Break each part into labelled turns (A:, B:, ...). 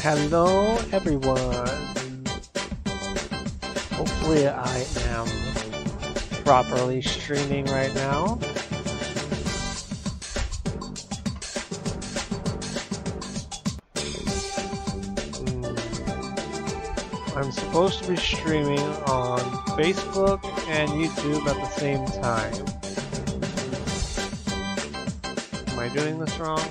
A: Hello everyone. Hopefully I am properly streaming right now. I'm supposed to be streaming on Facebook and YouTube at the same time. Am I doing this wrong?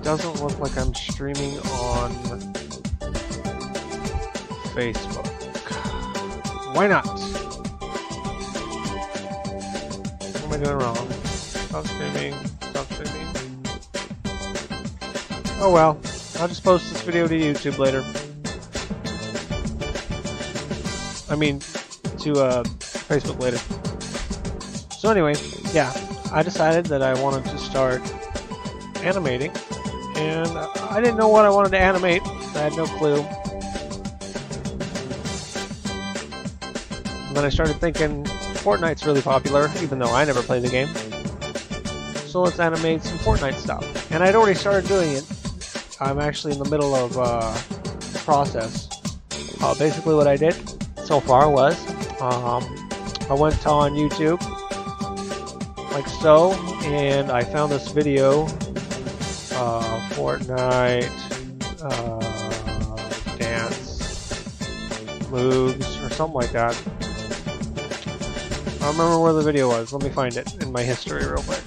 A: Doesn't look like I'm streaming on Facebook. Why not? What am I doing wrong? Stop streaming. Stop streaming. Oh well. I'll just post this video to YouTube later. I mean, to Facebook later. So anyway, yeah. I decided that I wanted to start animating. And I didn't know what I wanted to animate. I had no clue. And then I started thinking, Fortnite's really popular, even though I never played the game. So let's animate some Fortnite stuff. And I'd already started doing it. I'm actually in the middle of process. Basically what I did so far was, I went on YouTube, like so, and I found this video, Fortnite dance moves or something like that. I don't remember where the video was. Let me find it in my history real quick.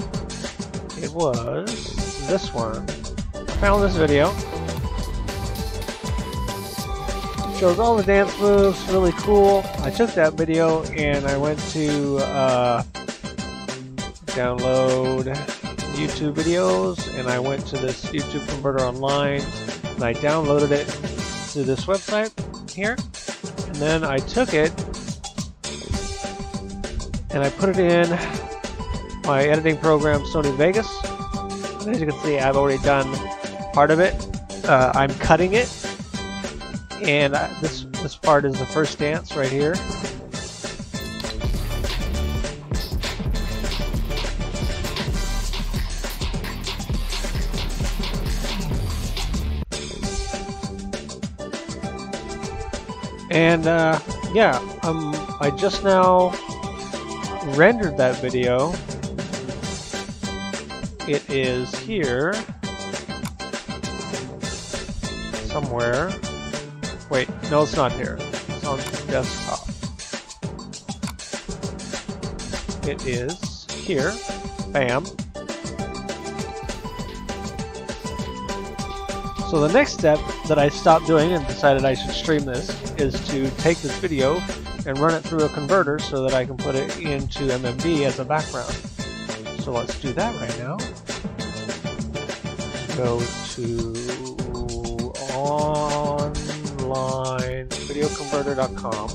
A: It was this one. I found this video. It shows all the dance moves, really cool. I took that video and I went to download YouTube videos, and I went to this YouTube converter online and I downloaded it to this website here, and then I took it and I put it in my editing program, Sony Vegas. And as you can see, I've already done part of it. I'm cutting it, and this part is the first dance right here. And yeah, I just now rendered that video. It is here somewhere. Wait, no, it's not here. It's on the desktop. It is here. Bam. So the next step that I stopped doing and decided I should stream this is to take this video and run it through a converter so that I can put it into MMD as a background. So let's do that right now. Go to onlinevideoconverter.com.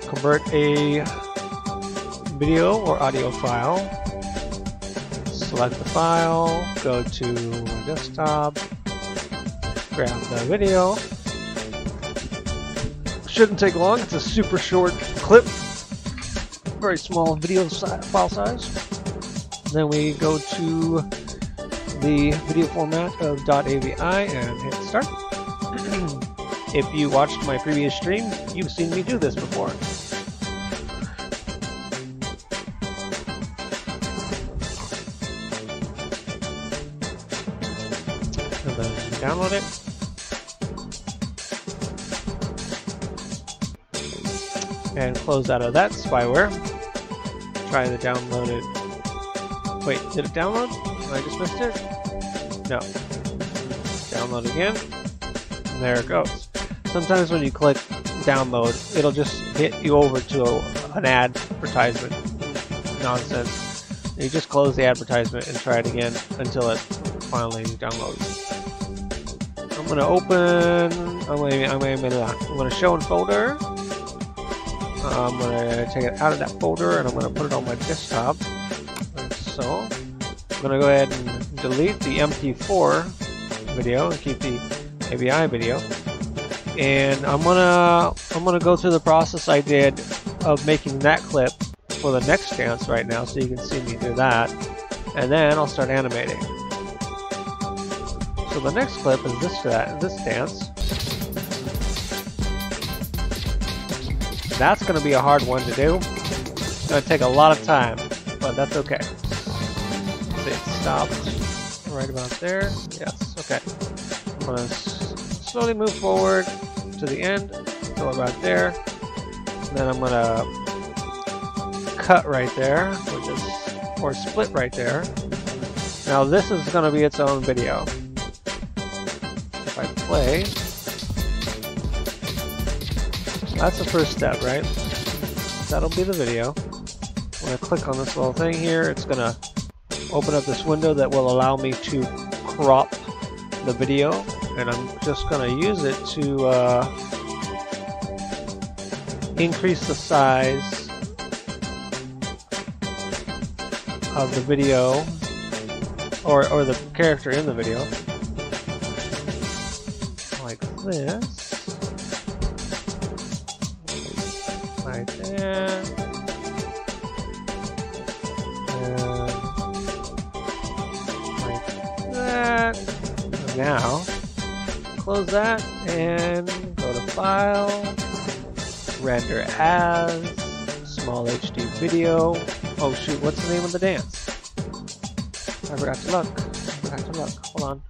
A: Convert a video or audio file. Select the file, go to my desktop, grab the video. Shouldn't take long, it's a super short clip, very small video file size. Then we go to the video format of .avi and hit start. If you watched my previous stream, you've seen me do this before. And then download it. And close out of that spyware. Try to download it. Wait, did it download? I just missed it? No. Download again. And there it goes. Sometimes when you click download, it'll just hit you over to an advertisement. Nonsense. You just close the advertisement and try it again until it finally downloads. I'm gonna open. I'm gonna show in folder. I'm gonna take it out of that folder and I'm gonna put it on my desktop, like so. I'm gonna go ahead and delete the MP4 video and keep the AVI video. and I'm gonna go through the process I did of making that clip for the next dance right now, so you can see me do that, and then I'll start animating. So the next clip is this dance. That's gonna be a hard one to do. It's gonna take a lot of time, but that's okay. Let's see, it stopped right about there. Yes, okay. I'm gonna slowly move forward to the end, until about there. And then I'm gonna cut right there, or split right there. Now this is gonna be its own video. If I play, that's the first step, right? That'll be the video. I'm gonna click on this little thing here. It's gonna open up this window that will allow me to crop the video, and I'm just gonna use it to increase the size of the video, or the character in the video, like this. Right there. And like that. And now, close that and go to File, Render As, Small HD Video. Oh shoot, what's the name of the dance? I forgot to look. Hold on.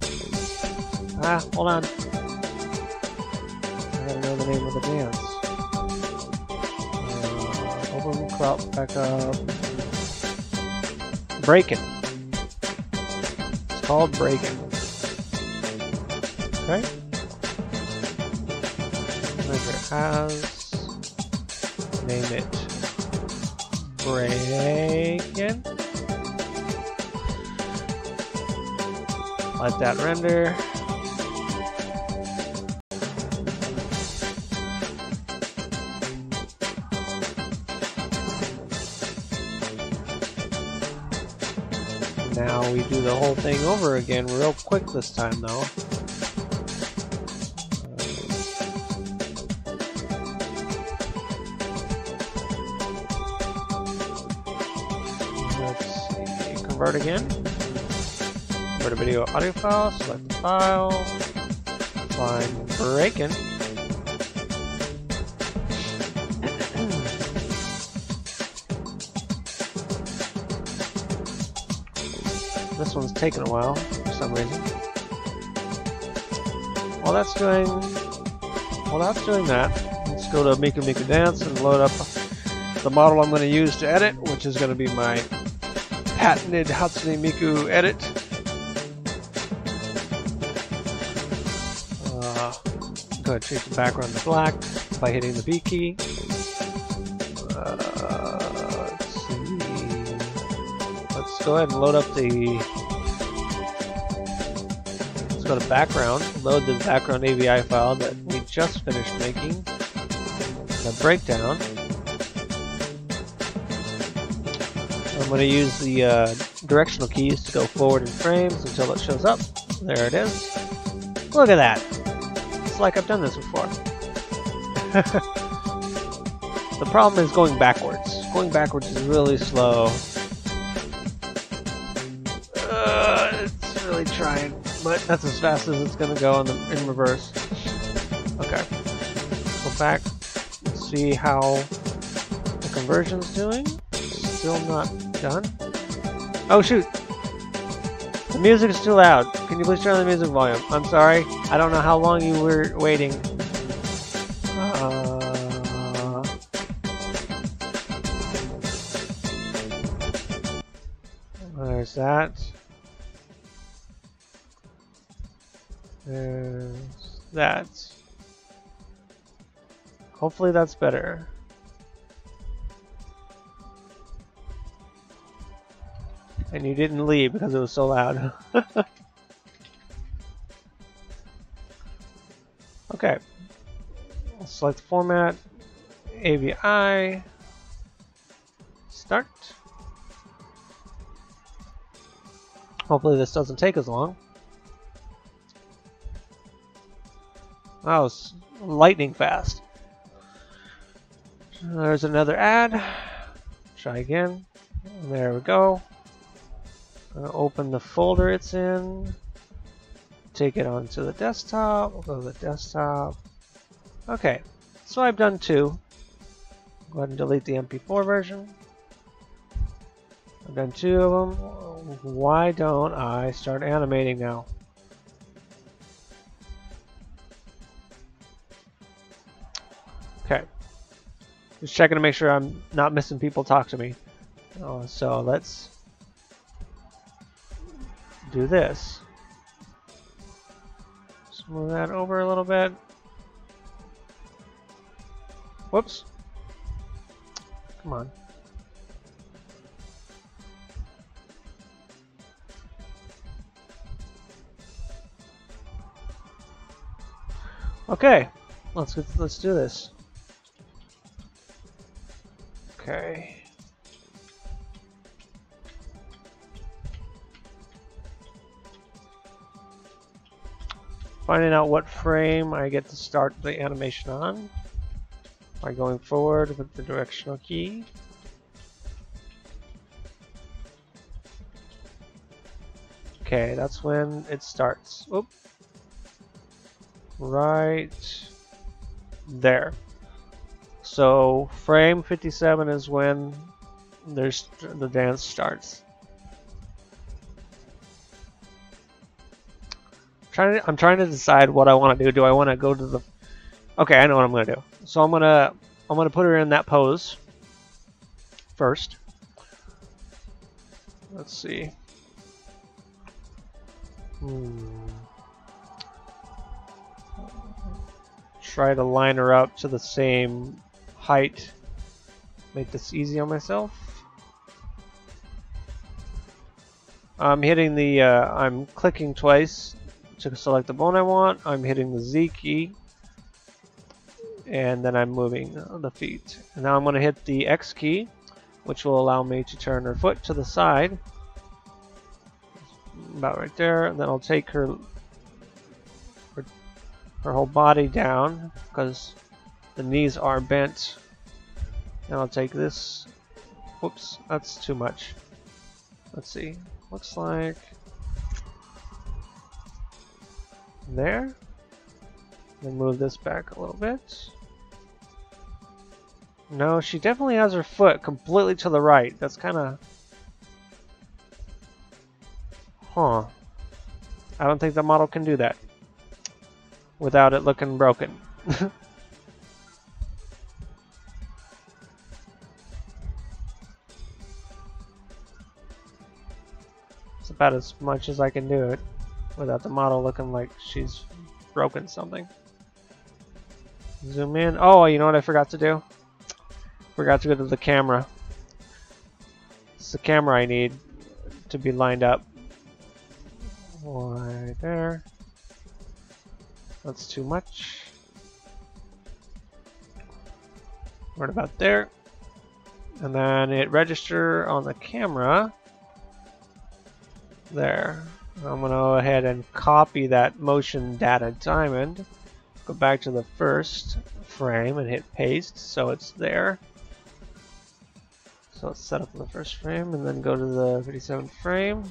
A: Hold on. I gotta know the name of the dance. Open, crop, back up. Breakin'. It's called Breakin'. Okay. Render as. Name it Breakin'. Let that render. Now we do the whole thing over again real quick this time though. Let's see, convert again. Convert a video audio file, select the file, find Breakin'. This one's taking a while for some reason. While that's doing that, let's go to Miku Miku Dance and load up the model I'm going to use to edit, which is going to be my patented Hatsune Miku edit. Go ahead and change the background to black by hitting the B key. Let's see. Let's go ahead and load up the. Let's go to background. Load the background AVI file that we just finished making. The breakdown. I'm going to use the directional keys to go forward in frames until it shows up. There it is. Look at that. It's like I've done this before. The problem is going backwards. Going backwards is really slow. It's really trying, but that's as fast as it's going to go in reverse. Okay. Go back and see how the conversion's doing. Still not done. Oh shoot! The music is too loud. Can you please turn on the music volume? I'm sorry. I don't know how long you were waiting. There's that. There's that. Hopefully that's better. And you didn't leave because it was so loud. Okay. I'll select format, AVI, start. Hopefully this doesn't take as long. Oh, lightning fast. There's another ad. Try again. There we go. Open the folder it's in. Take it onto the desktop. We'll go to the desktop. Okay, so I've done 2. Go ahead and delete the MP4 version. I've done 2 of them. Why don't I start animating now? Okay. Just checking to make sure I'm not missing people talk to me. So let's do this. Just move that over a little bit. Whoops. Come on. Okay, let's do this. Okay. Finding out what frame I get to start the animation on by going forward with the directional key. Okay, that's when it starts. Oop. Right there. So frame 57 is when the dance starts. I'm trying to decide what I want to do. Do I want to go to the... Okay, I know what I'm going to do. So I'm gonna put her in that pose first. Let's see. Try to line her up to the same height. Make this easy on myself. I'm hitting the, I'm clicking twice to select the bone I want. I'm hitting the Z key. And then I'm moving the feet. And now I'm going to hit the X key, which will allow me to turn her foot to the side. About right there. And then I'll take her whole body down because the knees are bent. And I'll take this. Whoops, that's too much. Let's see. Looks like there. Then move this back a little bit. No, she definitely has her foot completely to the right. That's kind of... Huh. I don't think the model can do that without it looking broken. It's about as much as I can do it without the model looking like she's broken something. Zoom in. Oh, you know what I forgot to do? Forgot to go to the camera. It's the camera I need to be lined up. Right there. That's too much. Right about there. And then hit register on the camera. There. I'm going to go ahead and copy that motion data diamond. Go back to the first frame and hit paste so it's there. So let's set up the first frame and then go to the 57th frame.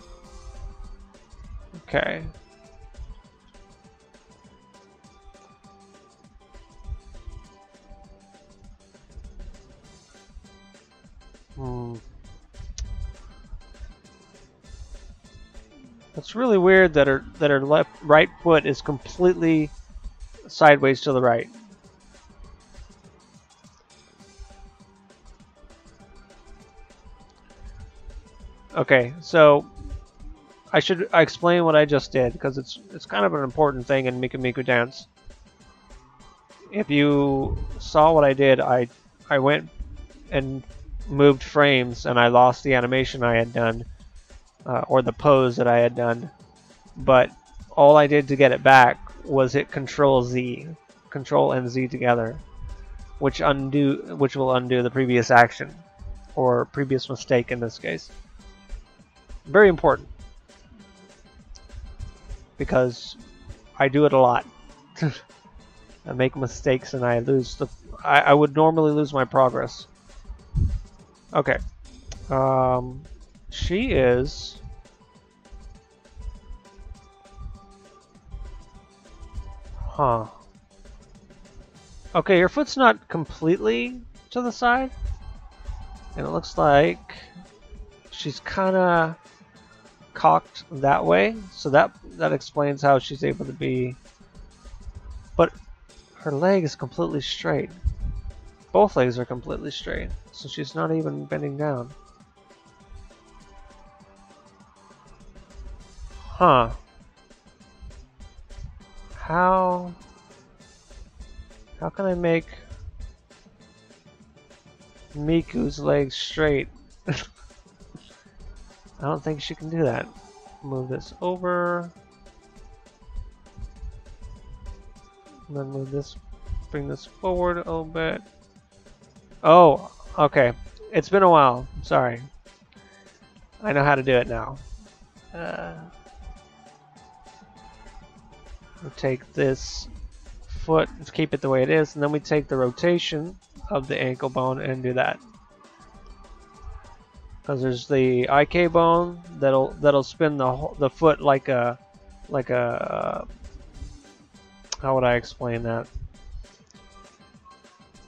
A: Okay. It's really weird that her right foot is completely sideways to the right. Okay, so I should explain what I just did because it's kind of an important thing in Miku Miku Dance. If you saw what I did, I went and moved frames and I lost the animation I had done. Or the pose that I had done, but all I did to get it back was hit Control and Z together, which will undo the previous action or previous mistake in this case. Very important because I do it a lot. I make mistakes and I lose the... I would normally lose my progress. Okay. She is... Huh. Okay, your foot's not completely to the side. And it looks like she's kind of cocked that way. So that explains how she's able to be... But her leg is completely straight. Both legs are completely straight. So she's not even bending down. Huh. How can I make Miku's legs straight? I don't think she can do that. Move this over. And then move this, bring this forward a little bit. Oh, okay. It's been a while. I'm sorry. I know how to do it now. We'll take this foot, keep it the way it is, and then we take the rotation of the ankle bone and do that. Because there's the IK bone that'll spin the foot like a how would I explain that?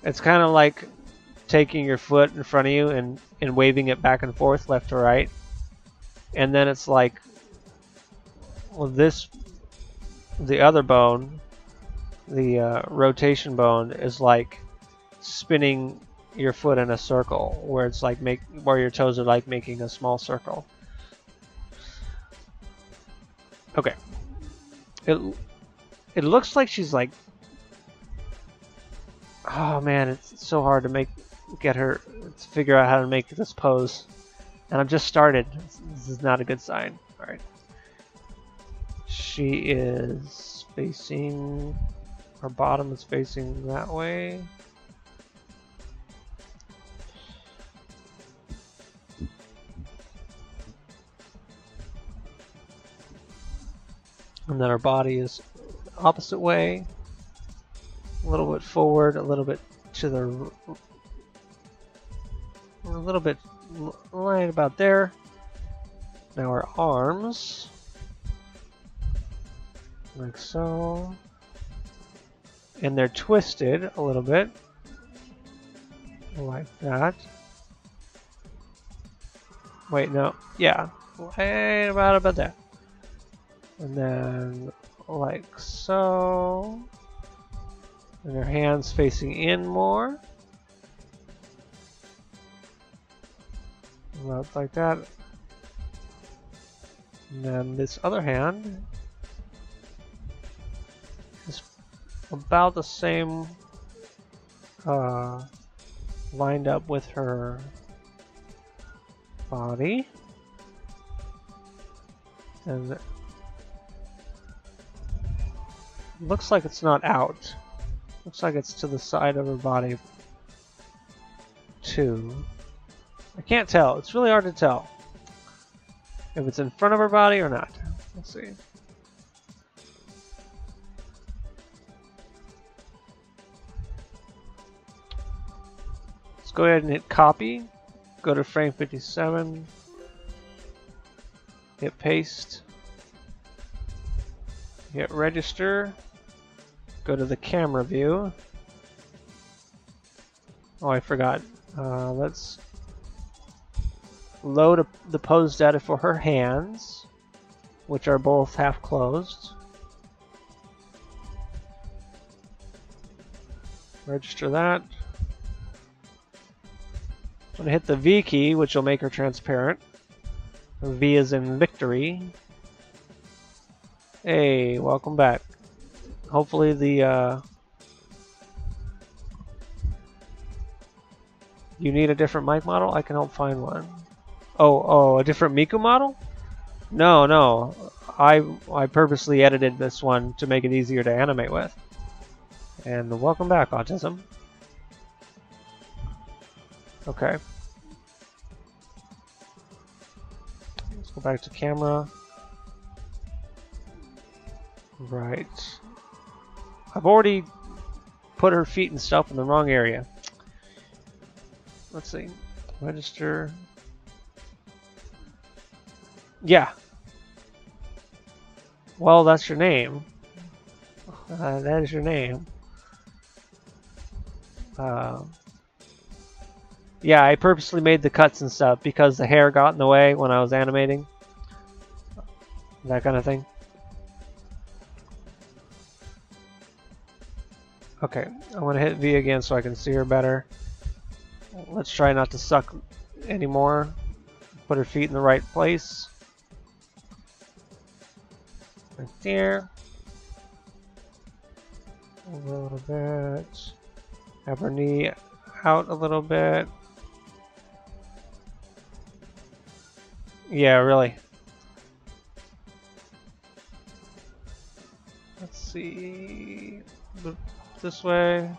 A: It's kind of like taking your foot in front of you and waving it back and forth left to right, and then it's like, well, the other bone, the rotation bone, is like spinning your foot in a circle, where it's like where your toes are like making a small circle. Okay. It looks like she's like, oh man, it's so hard to get her to figure out how to make this pose, and I've just started. This is not a good sign. All right. She is facing, her bottom is facing that way. And then her body is opposite way. A little bit forward, a little bit to the, a little bit right about there. Now her arms. Like so. And they're twisted a little bit. Like that. Wait, no. Yeah. Right about that. And then like so. And her hands facing in more. About like that. And then this other hand is about the same, lined up with her body. And it looks like it's not out. Looks like it's to the side of her body too. I can't tell. It's really hard to tell if it's in front of her body or not. Let's see. Let's go ahead and hit copy. Go to frame 57. Hit paste. Hit register. Go to the camera view. Oh, I forgot. Let's load the pose data for her hands, which are both half closed. Register that. I'm going to hit the V key, which will make her transparent. V is in victory. Hey, welcome back. Hopefully the you need a different mic model? I can help find one. Oh, a different Miku model? No. I purposely edited this one to make it easier to animate with. And welcome back, Autism. Okay. Let's go back to camera. Right. I've already put her feet and stuff in the wrong area. Let's see. Register. Yeah. Well, that's your name. That is your name. Yeah, I purposely made the cuts and stuff because the hair got in the way when I was animating. That kind of thing. Okay, I'm gonna hit V again so I can see her better. Let's try not to suck anymore. Put her feet in the right place. Right there. Over a little bit. Have her knee out a little bit. Yeah, really. Let's see. This way.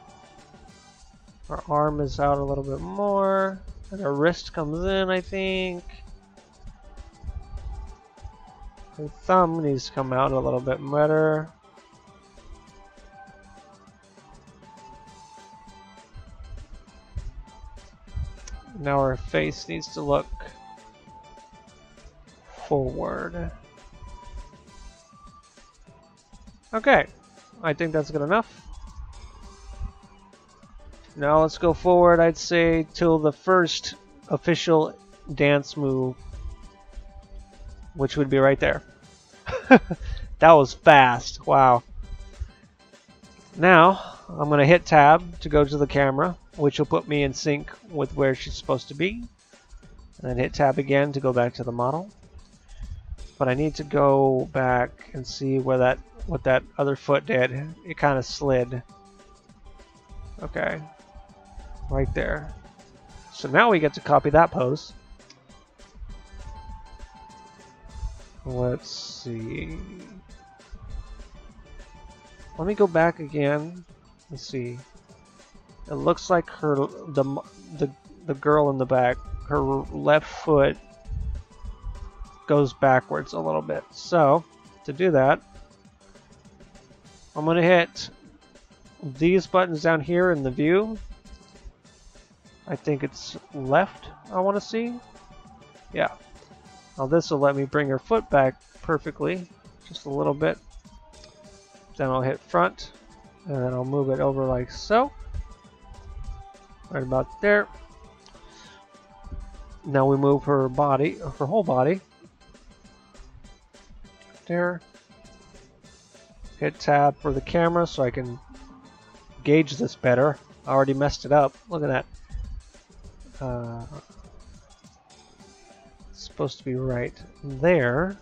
A: Her arm is out a little bit more. And her wrist comes in, I think. Her thumb needs to come out a little bit better. Now her face needs to look forward. Okay, I think that's good enough. Now let's go forward, I'd say, till the first official dance move, which would be right there. That was fast, wow. Now, I'm going to hit tab to go to the camera, which will put me in sync with where she's supposed to be. And then hit tab again to go back to the model. But I need to go back and see where what that other foot did. It kind of slid. Okay. Right there. So now we get to copy that pose. Let's see. Let me go back again. Let's see. It looks like the girl in the back, her left foot goes backwards a little bit. So to do that, I'm going to hit these buttons down here in the view. I think it's left I want to see. Yeah. Now this will let me bring her foot back perfectly, just a little bit. Then I'll hit front, and then I'll move it over like so. Right about there. Now we move her body, her whole body. There. Hit tab for the camera so I can gauge this better. I already messed it up. Look at that. It's supposed to be right there.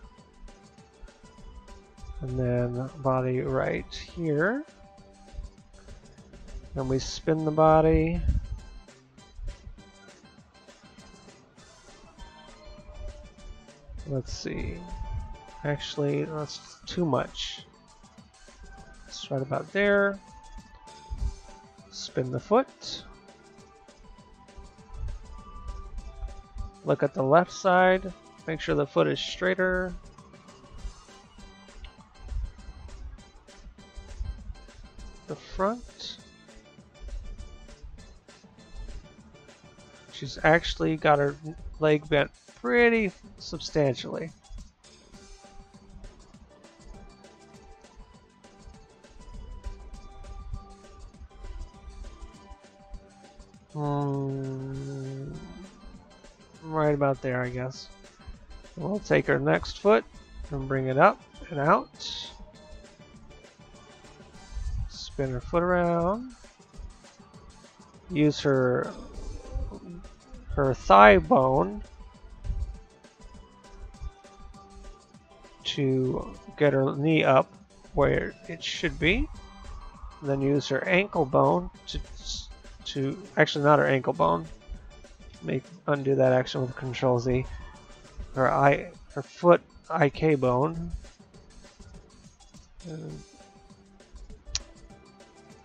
A: And then body right here. Then we spin the body. Let's see. Actually, that's too much. It's right about there. Spin the foot. Look at the left side. Make sure the foot is straighter. The front. She's actually got her leg bent pretty substantially. Right about there, I guess. We'll take her next foot and bring it up and out. Spin her foot around. Use her thigh bone to get her knee up where it should be. Then use her ankle bone to actually not her ankle bone. Undo that action with Control Z. Her foot IK bone. And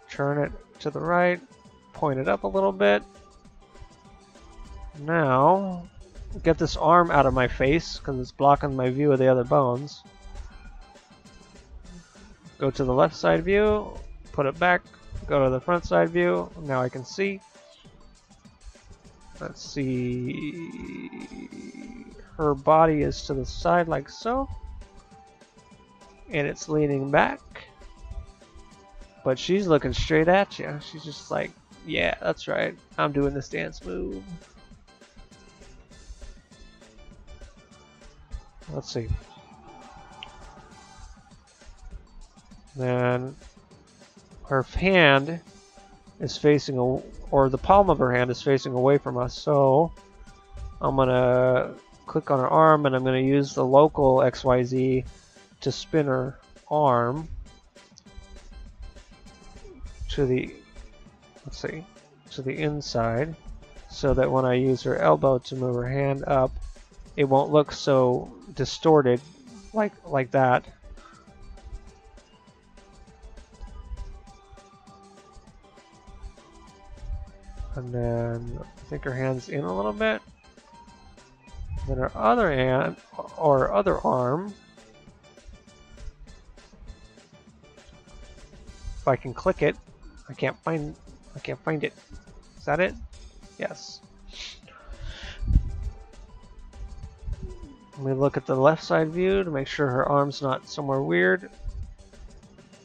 A: turn it to the right. Point it up a little bit. Now, get this arm out of my face because it's blocking my view of the other bones. Go to the left side view. Put it back Go to the front side view. Now I can see. Let's see. Her body is to the side like so. And it's leaning back. But she's looking straight at you. She's just like, yeah, that's right. I'm doing this dance move. Let's see. Then her hand is facing, or the palm of her hand is facing away from us. So I'm gonna click on her arm, and I'm gonna use the local XYZ to spin her arm to the, let's see, to the inside, so that when I use her elbow to move her hand up, it won't look so distorted like that. And then I think her hand's in a little bit. Then her other hand, or other arm, if I can click it, I can't find it. Is that it? Yes. Let me look at the left side view to make sure her arm's not somewhere weird.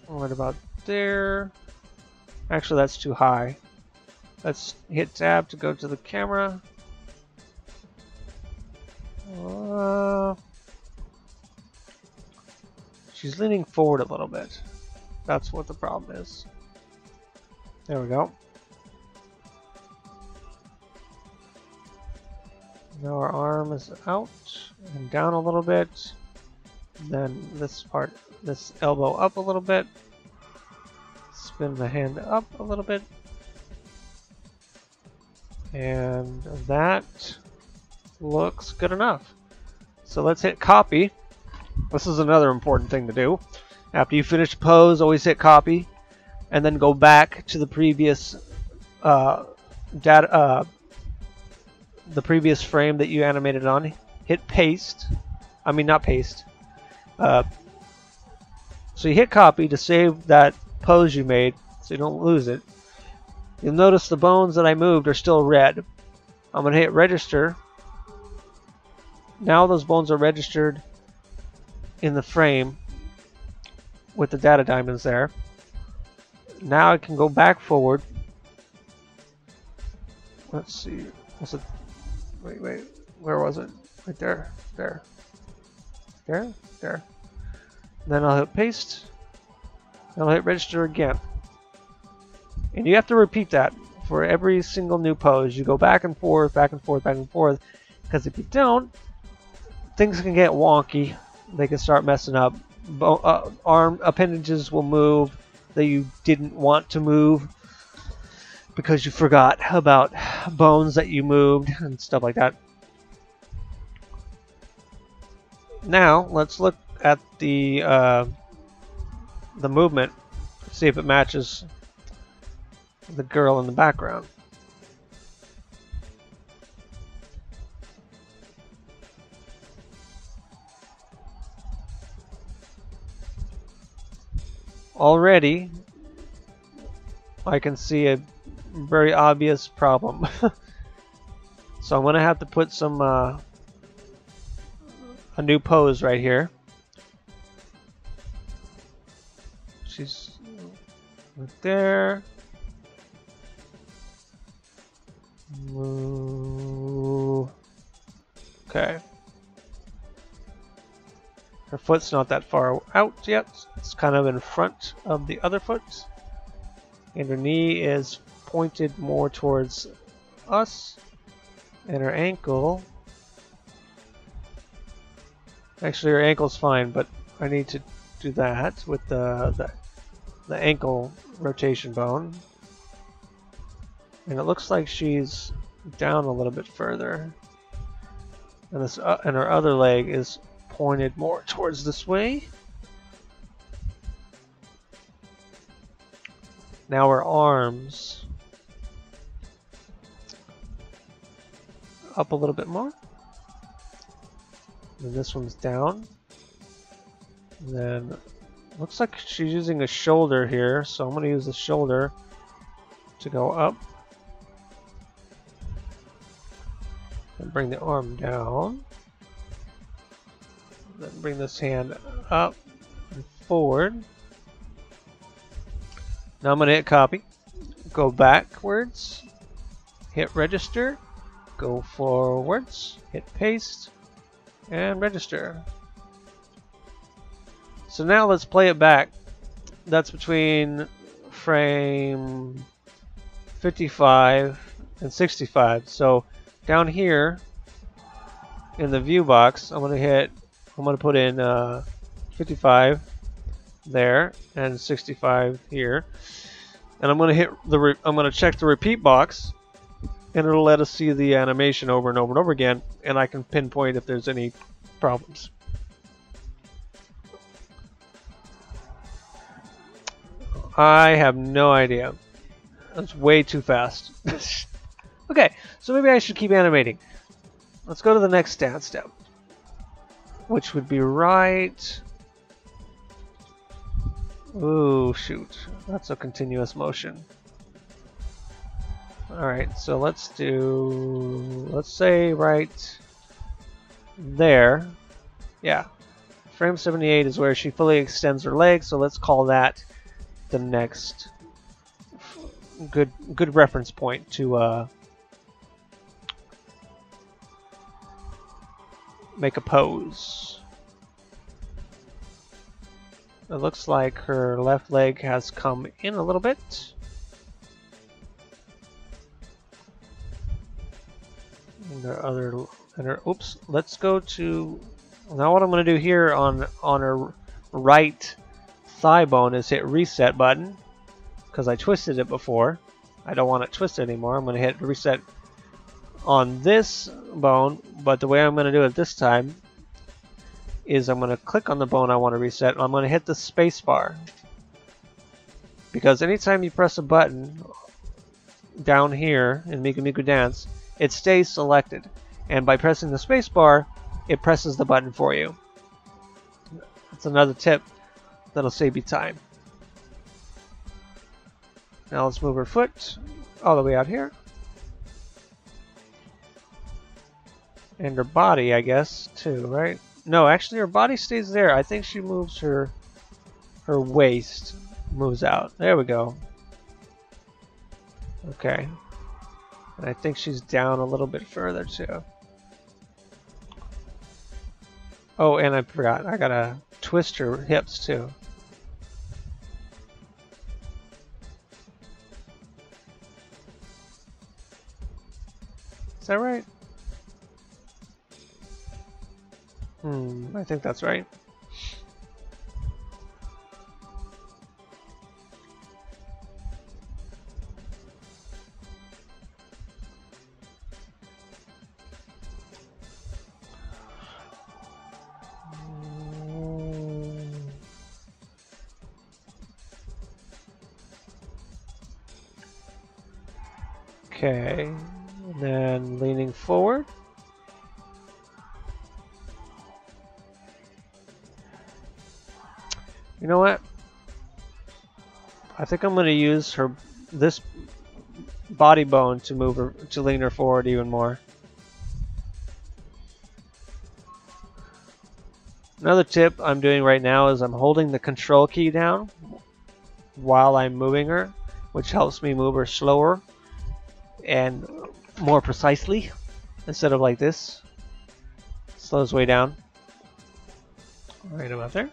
A: What about there? Actually, that's too high. Let's hit tab to go to the camera. She's leaning forward a little bit. That's what the problem is. There we go. Now our arm is out and down a little bit. Then this part, this elbow up a little bit. Spin the hand up a little bit. And that looks good enough. So let's hit copy. This is another important thing to do. After you finish a pose, always hit copy, and then go back to the previous the previous frame that you animated on. Hit paste. I mean, not paste. So you hit copy to save that pose you made, so you don't lose it. You'll notice the bones that I moved are still red. I'm going to hit register. Now those bones are registered in the frame with the data diamonds there. Now I can go back forward. Let's see. Was it? Wait. Where was it? Right there. There. Then I'll hit paste. And I'll hit register again. And you have to repeat that for every single new pose. You go back and forth, because if you don't, things can get wonky. They can start messing up. Arm appendages will move that you didn't want to move because you forgot about bones that you moved and stuff like that. Now let's look at the movement, see if it matches the girl in the background. Already, I can see a very obvious problem. So I'm going to have to put some a new pose right here. She's right there. Okay. Her foot's not that far out yet. It's kind of in front of the other foot. And her knee is pointed more towards us. And her ankle... Actually, her ankle's fine, but I need to do that with the ankle rotation bone. And it looks like she's down a little bit further. And this and her other leg is pointed more towards this way. Now her arms up a little bit more. And this one's down. And then looks like she's using a shoulder here, so I'm going to use the shoulder to go up. And bring the arm down. Then bring this hand up and forward. Now I'm going to hit copy. Go backwards. Hit register. Go forwards. Hit paste. And register. So now let's play it back. That's between frame 55 and 65. So down here in the view box, I'm going to put in 55 there and 65 here. And I'm going to check the repeat box, and it'll let us see the animation over and over and over again, and I can pinpoint if there's any problems. I have no idea. That's way too fast. Okay, so maybe I should keep animating. Let's go to the next stance step, which would be right... Ooh, shoot. That's a continuous motion. Alright, so let's say right there. Yeah. Frame 78 is where she fully extends her leg, so let's call that the next good reference point to make a pose. It looks like her left leg has come in a little bit. And her oops, let's go to, now what I'm going to do here on her right thigh bone is hit reset button, because I twisted it before. I don't want it twisted anymore. I'm going to hit reset on this bone, but the way I'm going to do it this time is I'm going to click on the bone I want to reset, and I'm going to hit the space bar. Because anytime you press a button down here in Miku Miku Dance, it stays selected. And by pressing the space bar, it presses the button for you. That's another tip that'll save you time. Now let's move her foot all the way out here. And her body, I guess, too, right? No, actually her body stays there. I think she moves her waist, moves out. There we go. Okay. And I think she's down a little bit further too. Oh, and I forgot. I gotta twist her hips too. Is that right? I think that's right. Okay, and then leaning forward. You know what? I think I'm going to use this body bone to move her, to lean her forward even more. Another tip I'm doing right now is I'm holding the control key down while I'm moving her, which helps me move her slower and more precisely instead of like this. Slows way down. Right about there.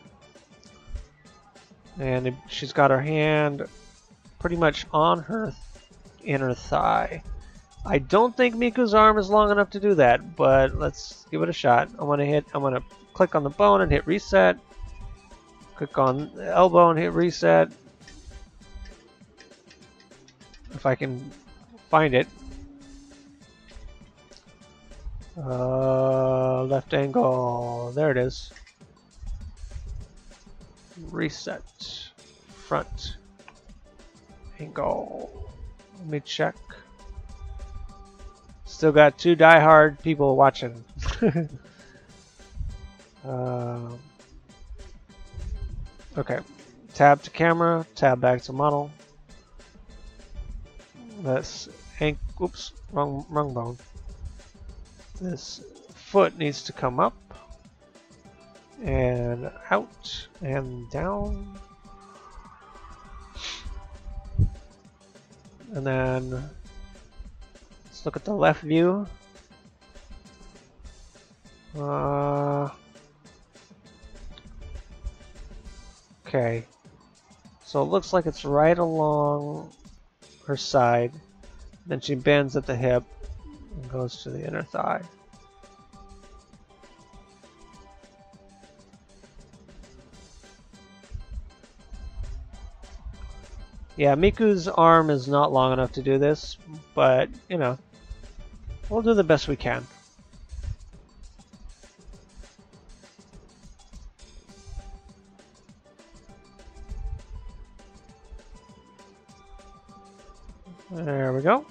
A: And she's got her hand pretty much on her inner thigh. I don't think Miku's arm is long enough to do that, but let's give it a shot. I'm gonna click on the bone and hit reset. Click on the elbow and hit reset. If I can find it. Left angle. There it is. Reset. Front angle. Let me check. Still got 2 diehard people watching. Okay. Tab to camera. Tab back to model. This oops, wrong bone. This foot needs to come up and out and down. And then let's look at the left view. Okay, so it looks like it's right along her side. Then she bends at the hip and goes to the inner thigh. Yeah, Miku's arm is not long enough to do this, but, you know, we'll do the best we can. There we go.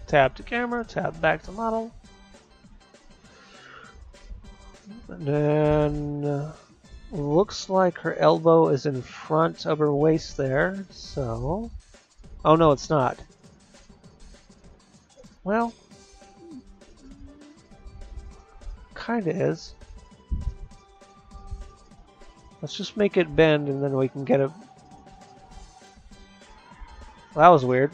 A: Tap to camera, tap back to model. And then looks like her elbow is in front of her waist there, so... Oh no, it's not. Well, kinda is. Let's just make it bend and then we can get it. Well, that was weird.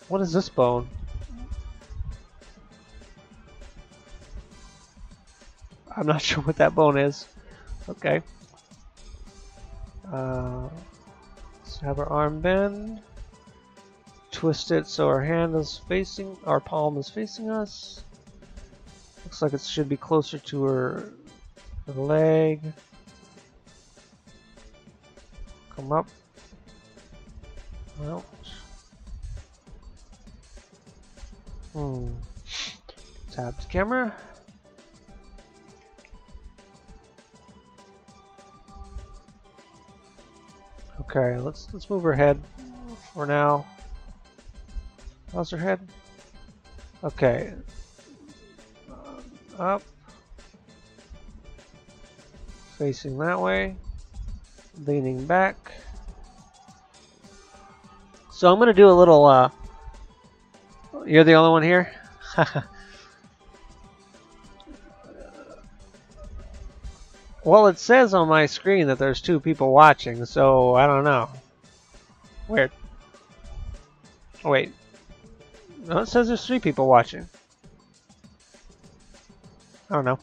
A: What is this bone? I'm not sure what that bone is. Okay. Let's have our arm bend. Twist it so our hand is facing, our palm is facing us. Looks like it should be closer to her leg. Come up. Out. Tap to camera. Okay, let's move her head for now. How's her head? Okay. Up. Facing that way. Leaning back. So I'm gonna do a little you're the only one here? Well, it says on my screen that there's 2 people watching, so I don't know. Weird. Oh, wait. No, it says there's 3 people watching. I don't know.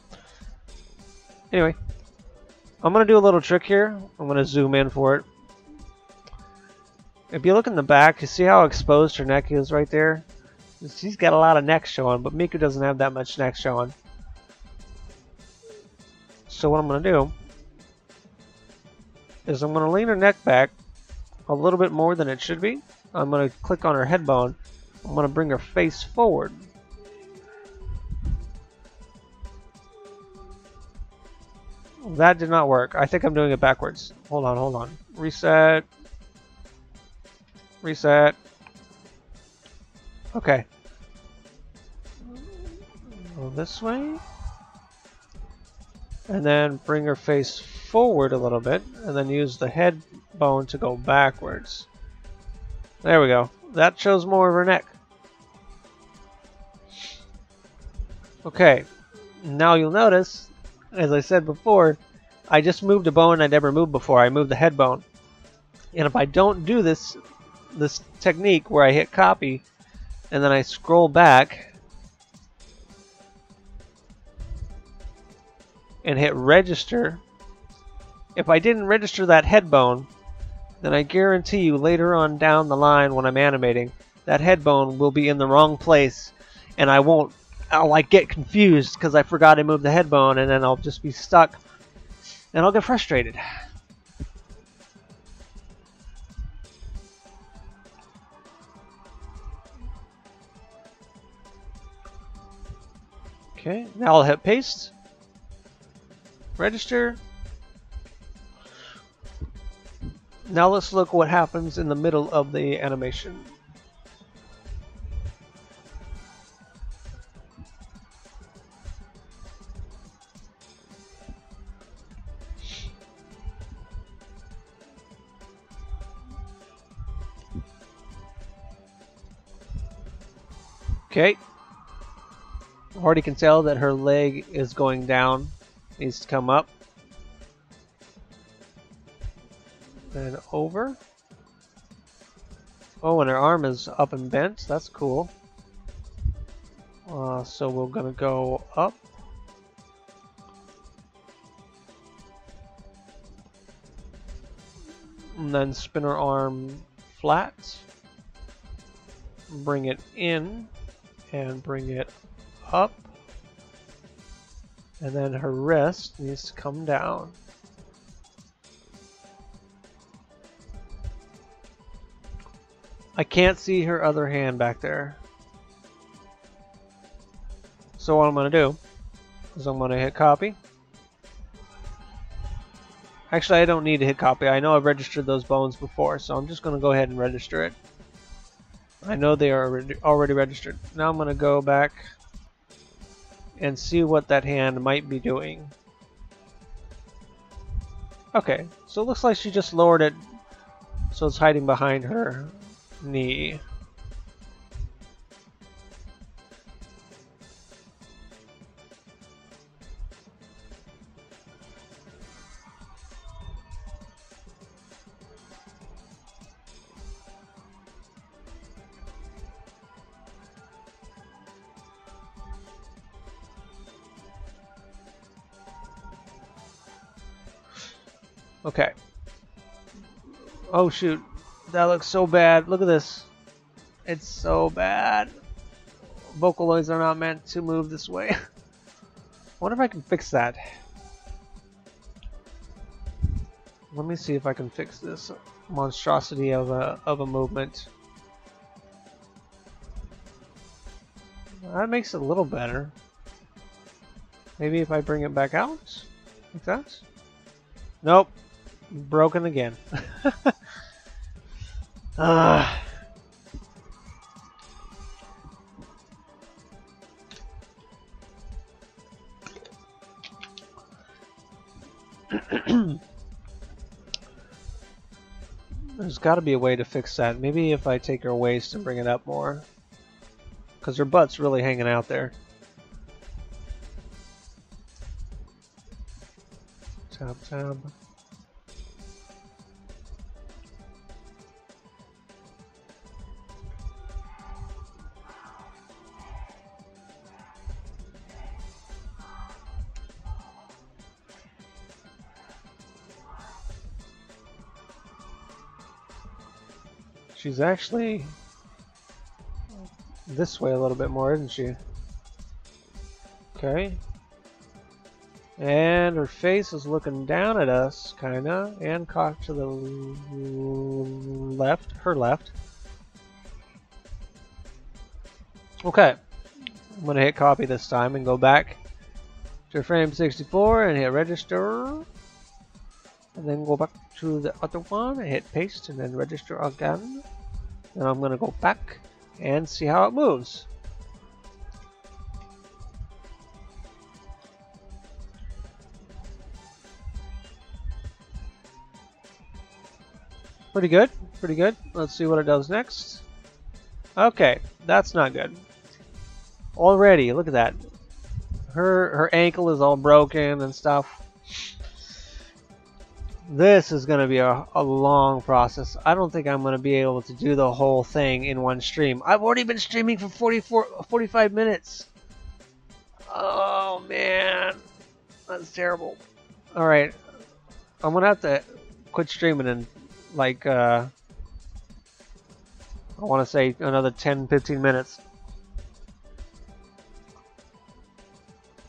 A: Anyway. I'm going to do a little trick here. I'm going to zoom in for it. If you look in the back, you see how exposed her neck is right there? She's got a lot of neck showing, but Miku doesn't have that much neck showing. So what I'm going to do is I'm going to lean her neck back a little bit more than it should be. I'm going to click on her head bone. I'm going to bring her face forward. That did not work. I think I'm doing it backwards. Hold on. Reset. Reset. Okay. Go this way. And then bring her face forward a little bit, and then use the head bone to go backwards. There we go. That shows more of her neck. Okay, now you'll notice, as I said before, I just moved a bone I never moved before. I moved the head bone. And if I don't do this technique where I hit copy, and then I scroll back, and hit register, if I didn't register that head bone, then I guarantee you later on down the line when I'm animating, that head bone will be in the wrong place, and I'll like get confused because I forgot I moved the head bone, and then I'll just be stuck and I'll get frustrated. Okay, now I'll hit paste. Register. Now let's look what happens in the middle of the animation. Okay. Already can tell that her leg is going down. Needs to come up. And over. Oh, and her arm is up and bent. That's cool. So we're gonna go up. And then spin her arm flat. Bring it in. And bring it up. And then her wrist needs to come down. I can't see her other hand back there. So what I'm going to do is I'm going to hit copy. Actually, I don't need to hit copy. I know I've registered those bones before, so I'm just going to go ahead and register it. I know they are already registered. Now I'm going to go back and see what that hand might be doing. Okay, so it looks like she just lowered it so it's hiding behind her knee. Okay. Oh shoot. That looks so bad. Look at this. It's so bad. Vocaloids are not meant to move this way. I wonder if I can fix that. Let me see if I can fix this monstrosity of a movement. That makes it a little better. Maybe if I bring it back out like that? Nope. Broken again. There's got to be a way to fix that. Maybe if I take her waist and bring it up more. Because her butt's really hanging out there. Tab, tab. She's actually this way a little bit more, isn't she? Okay. And her face is looking down at us, kinda, and cocked to the left, her left. Okay. I'm gonna hit copy this time and go back to frame 64 and hit register. And then go back to the other one and hit paste and then register again. And I'm going to go back and see how it moves. Pretty good, pretty good. Let's see what it does next. Okay, that's not good. Already, look at that. Her ankle is all broken and stuff. This is going to be a long process. I don't think I'm going to be able to do the whole thing in one stream. I've already been streaming for 45 minutes. Oh, man. That's terrible. Alright. I'm going to have to quit streaming in, like, I want to say another 10-15 minutes.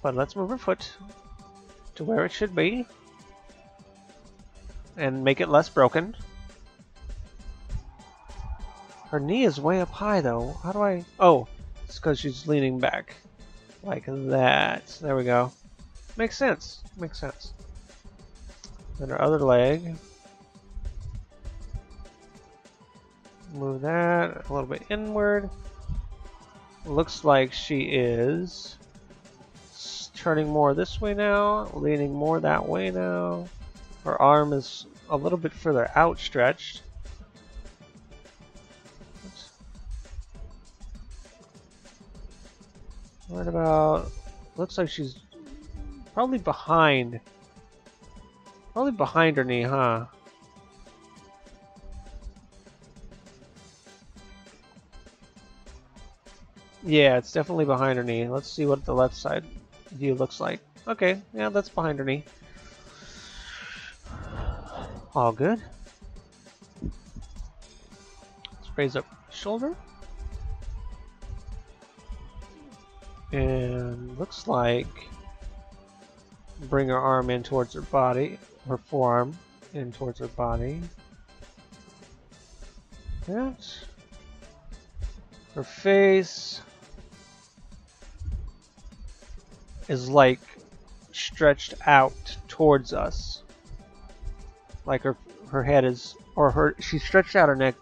A: But let's move her foot to where it should be. And make it less broken. Her knee is way up high though. How do I... Oh, it's because she's leaning back. Like that. There we go. Makes sense. Makes sense. Then her other leg. Move that a little bit inward. Looks like she is turning more this way now. Leaning more that way now. Her arm is a little bit further outstretched. Right about... Looks like she's probably behind. Probably behind her knee, huh? Yeah, it's definitely behind her knee. Let's see what the left side view looks like. Okay, yeah, that's behind her knee. All good. Let's raise up shoulder. And looks like bring her arm in towards her body, her forearm in towards her body. That. Her face is like stretched out towards us. Like her head is, or she stretched out her neck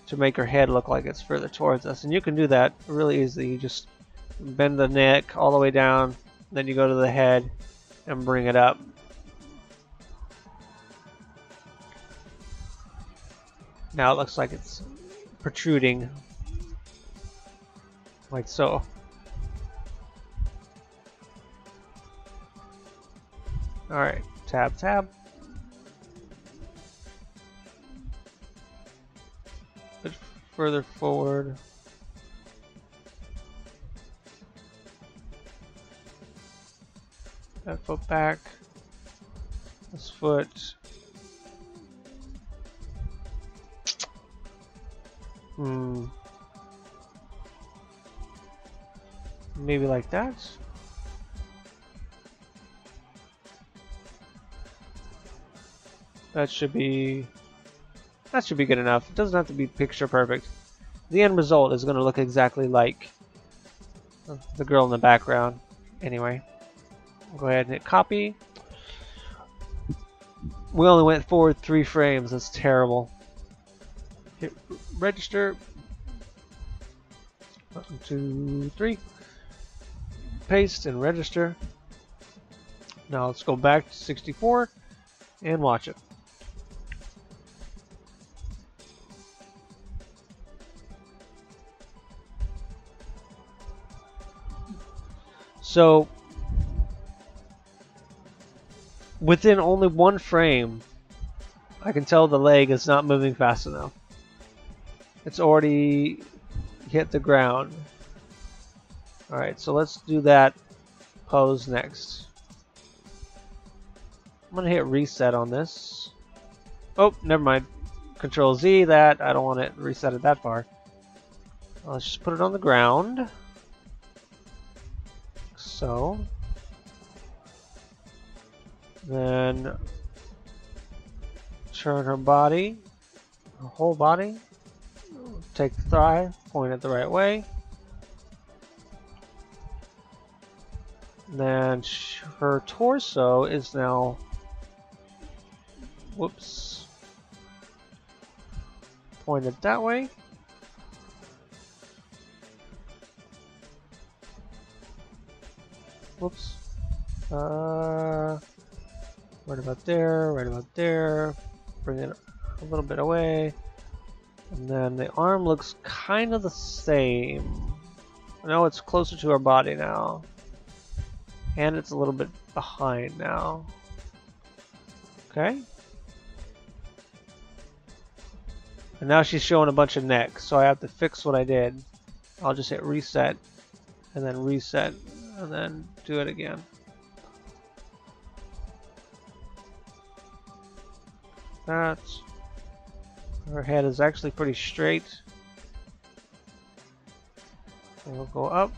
A: to make her head look like it's further towards us. And you can do that really easily. You just bend the neck all the way down, then you go to the head and bring it up. Now it looks like it's protruding, like so. Alright, tab, tab. Bit further forward. That foot back. This foot. Maybe like that. That should be good enough. It doesn't have to be picture perfect. The end result is going to look exactly like the girl in the background. Anyway, go ahead and hit copy. We only went forward 3 frames. That's terrible. Hit register. 1, 2, 3. Paste and register. Now let's go back to 64 and watch it. So within only 1 frame, I can tell the leg is not moving fast enough. It's already hit the ground. Alright, so let's do that pose next. I'm going to hit reset on this. Oh, never mind. Control Z that. I don't want it resetted that far. Let's just put it on the ground. So. Then turn her body, her whole body. Take the thigh, point it the right way. Then her torso is now, whoops, pointed that way. Whoops. Right about there, right about there. Bring it a little bit away. And then the arm looks kind of the same. No, it's closer to her body now. And it's a little bit behind now. Okay. And now she's showing a bunch of neck, so I have to fix what I did. I'll just hit reset, and then do it again. That. Her head is actually pretty straight. And we'll go up.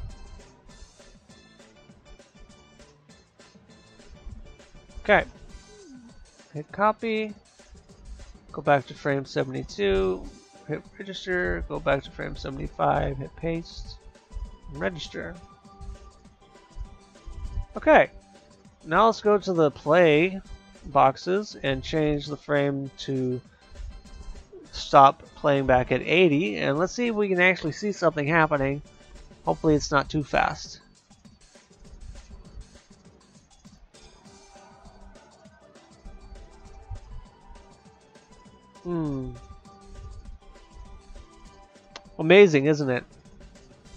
A: Okay. Hit copy. Go back to frame 72. Hit register. Go back to frame 75. Hit paste. And register. Okay. Now let's go to the play boxes and change the frame to stop playing back at 80. And let's see if we can actually see something happening. Hopefully it's not too fast. Amazing, isn't it?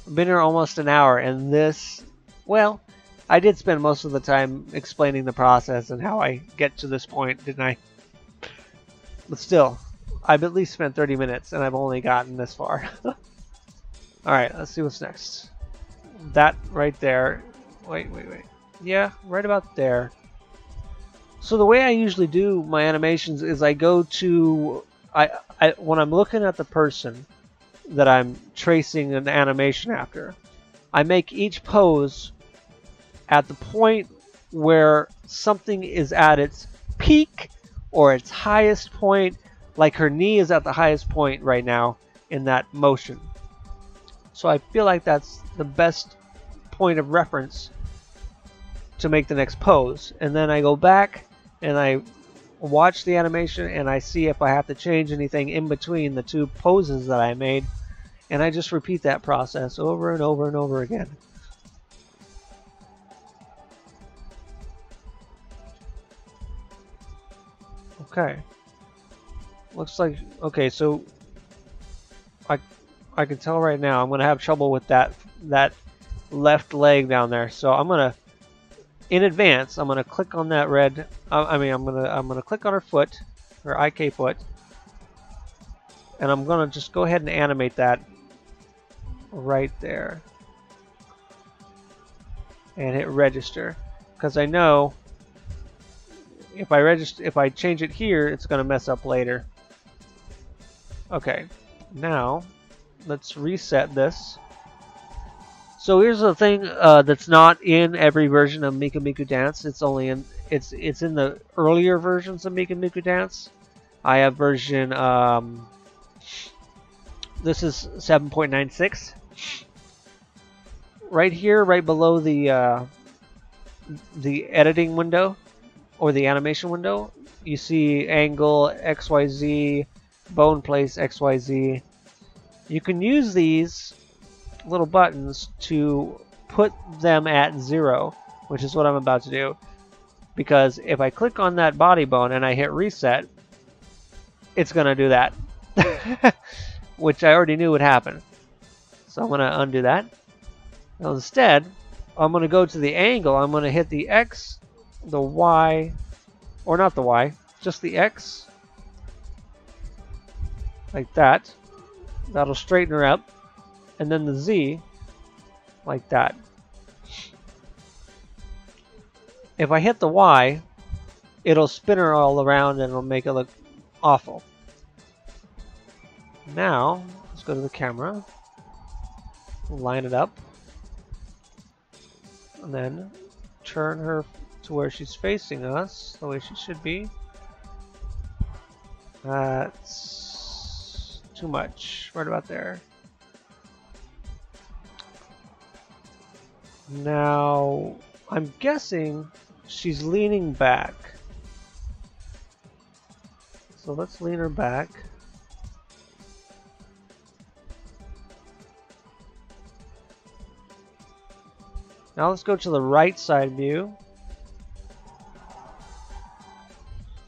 A: I've been here almost an hour, and this, well, I did spend most of the time explaining the process and how I get to this point, didn't I? But still, I've at least spent 30 minutes, and I've only gotten this far. Alright, let's see what's next. That right there. Wait. Yeah, right about there. So the way I usually do my animations is I go to... when I'm looking at the person that I'm tracing an animation after, I make each pose at the point where something is at its peak or its highest point, like her knee is at the highest point right now in that motion. So I feel like that's the best point of reference to make the next pose. And then I go back and I watch the animation and I see if I have to change anything in between the two poses that I made. And I just repeat that process over and over and over again. Okay. Looks like, okay, so I can tell right now I'm going to have trouble with that left leg down there. So I'm going to, in advance, I'm going to click on that red, I'm going to click on her foot, her IK foot, and I'm going to just go ahead and animate that right there. And hit register, because I know if I change it here, it's going to mess up later. Okay, now let's reset this. So here's the thing that's not in every version of Miku Miku Dance. It's only in it's in the earlier versions of Miku Miku Dance. I have version this is 7.96. Right here, right below the editing window or the animation window, you see angle XYZ, bone place XYZ. You can use these little buttons to put them at 0, which is what I'm about to do. Because if I click on that body bone and I hit reset, it's going to do that. Which I already knew would happen. So I'm going to undo that. Now instead, I'm going to go to the angle. I'm going to hit the X, the Y, or not the Y, just the X. Like that. That'll straighten her up. And then the Z, like that. If I hit the Y, it'll spin her all around and it'll make it look awful. Now, let's go to the camera. Line it up. And then turn her to where she's facing us, the way she should be. That's too much. Right about there. Now, I'm guessing she's leaning back. So let's lean her back. Now let's go to the right side view.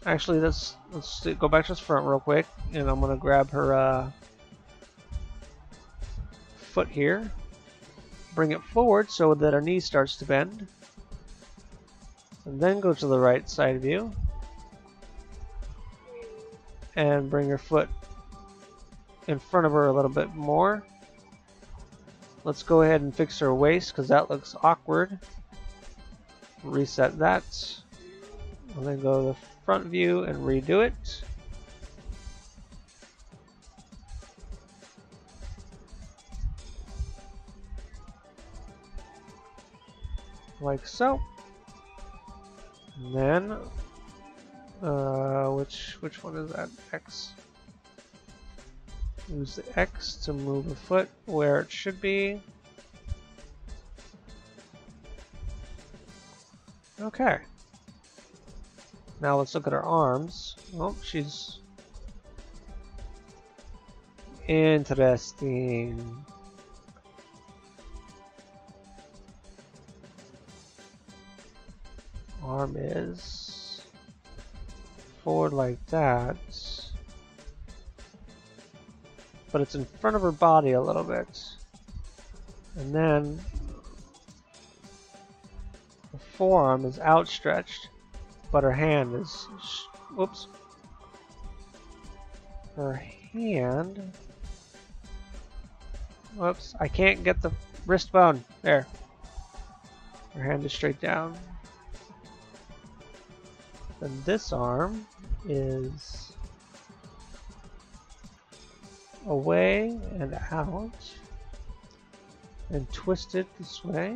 A: Actually, let's go back to the front real quick, and I'm gonna grab her foot here. Bring it forward so that our knee starts to bend. And then go to the right side view. And bring her foot in front of her a little bit more. Let's go ahead and fix her waist because that looks awkward. Reset that. And then go to the front view and redo it. Like so. And then which one is that? X. Use the X to move the foot where it should be. Okay. Now let's look at her arms. Oh, she's interesting. Arm is forward like that, but it's in front of her body a little bit. And then the forearm is outstretched, but her hand is, whoops. Her hand, whoops, I can't get the wrist bone. There. Her hand is straight down. Then this arm is away and out and twisted this way.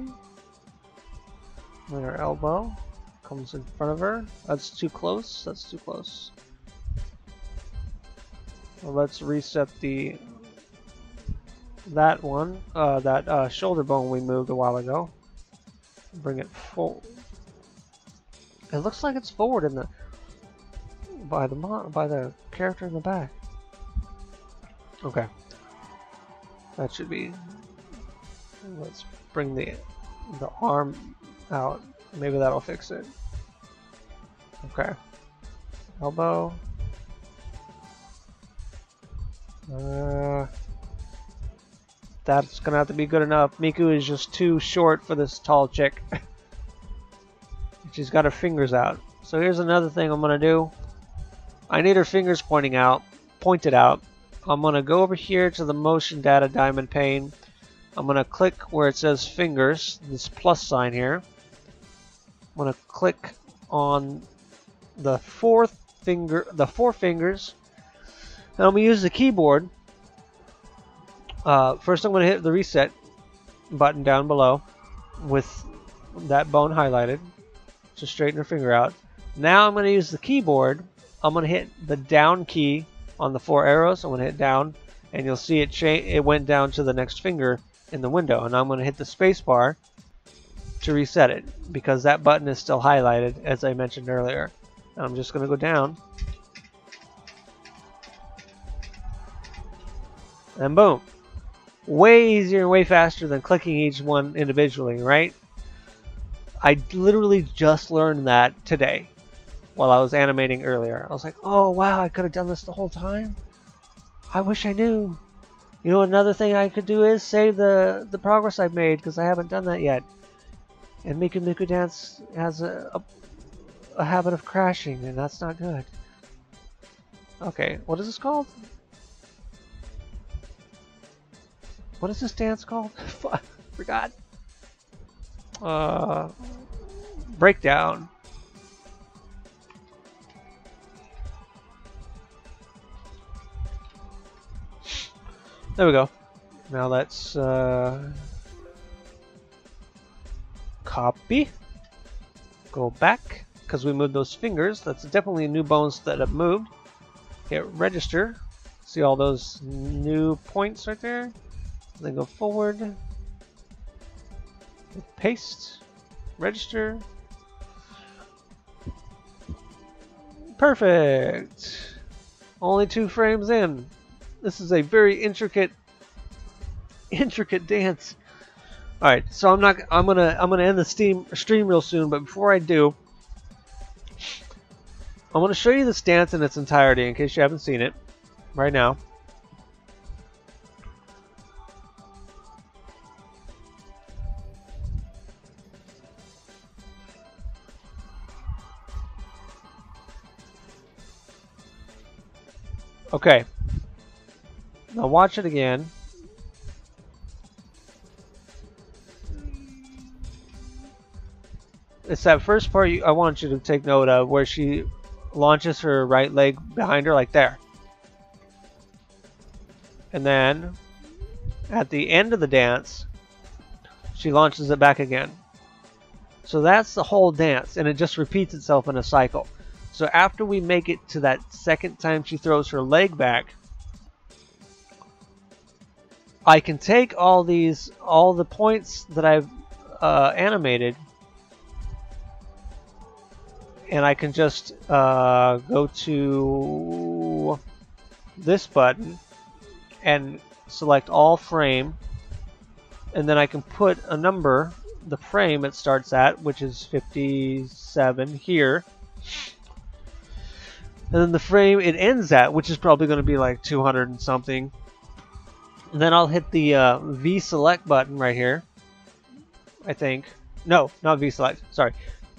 A: And her elbow comes in front of her. That's too close. That's too close. Well, let's reset that one, that shoulder bone we moved a while ago. Bring it forward. It looks like it's forward in the by the character in the back. Okay, that should be. Let's bring the arm out. Maybe that'll fix it. Okay, elbow. That's gonna have to be good enough. Miku is just too short for this tall chick. She's got her fingers out. So here's another thing I'm gonna do. I need her fingers pointed out. I'm gonna go over here to the motion data diamond pane. I'm gonna click where it says fingers, this plus sign here. I'm gonna click on the four fingers, and I'm gonna use the keyboard. First I'm gonna hit the reset button down below with that bone highlighted to straighten her finger out. Now I'm gonna use the keyboard. I'm gonna hit the down key on the 4 arrows. I'm gonna hit down, and you'll see it went down to the next finger in the window. And I'm gonna hit the space bar to reset it because that button is still highlighted, as I mentioned earlier. And I'm just gonna go down, and boom. Way easier and way faster than clicking each one individually, right? I literally just learned that today while I was animating earlier. I was like, oh wow, I could have done this the whole time. I wish I knew. You know, another thing I could do is save the progress I've made, because I haven't done that yet. And Miku Dance has a habit of crashing, and that's not good. Okay, what is this called? What is this dance called? Forgot. Breakdown. There we go. Now let's copy. Go back, because we moved those fingers. That's definitely new bones that have moved. Hit register. See all those new points right there? Then go forward. Hit paste. Register. Perfect. Only 2 frames in. This is a very intricate dance. All right, so I'm gonna end the stream real soon, but before I do, I'm gonna show you this dance in its entirety in case you haven't seen it right now. Okay. Now watch it again. It's that first part I want you to take note of, where she launches her right leg behind her, like there. And then, at the end of the dance, she launches it back again. So that's the whole dance, and it just repeats itself in a cycle. So after we make it to that second time she throws her leg back, I can take all the points that I've animated, and I can just go to this button and select all frame, and then I can put a number, the frame it starts at, which is 57 here, and then the frame it ends at, which is probably going to be like 200 and something. And then I'll hit the V select button right here, I think. No, not V select, sorry.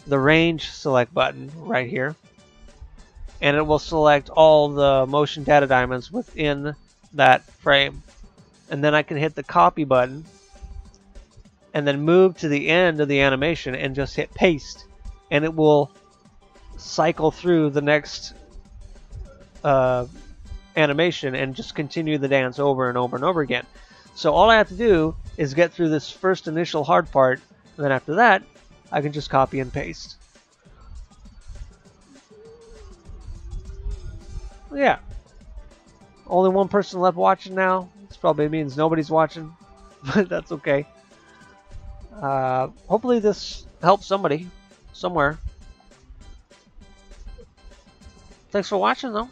A: The range select button right here. And it will select all the motion data diamonds within that frame. And then I can hit the copy button and then move to the end of the animation and just hit paste. And it will cycle through the next animation and just continue the dance over and over and over again. So all I have to do is get through this first initial hard part, and then after that, I can just copy and paste. Yeah. Only one person left watching now. This probably means nobody's watching, but that's okay. Hopefully this helps somebody somewhere. Thanks for watching, though.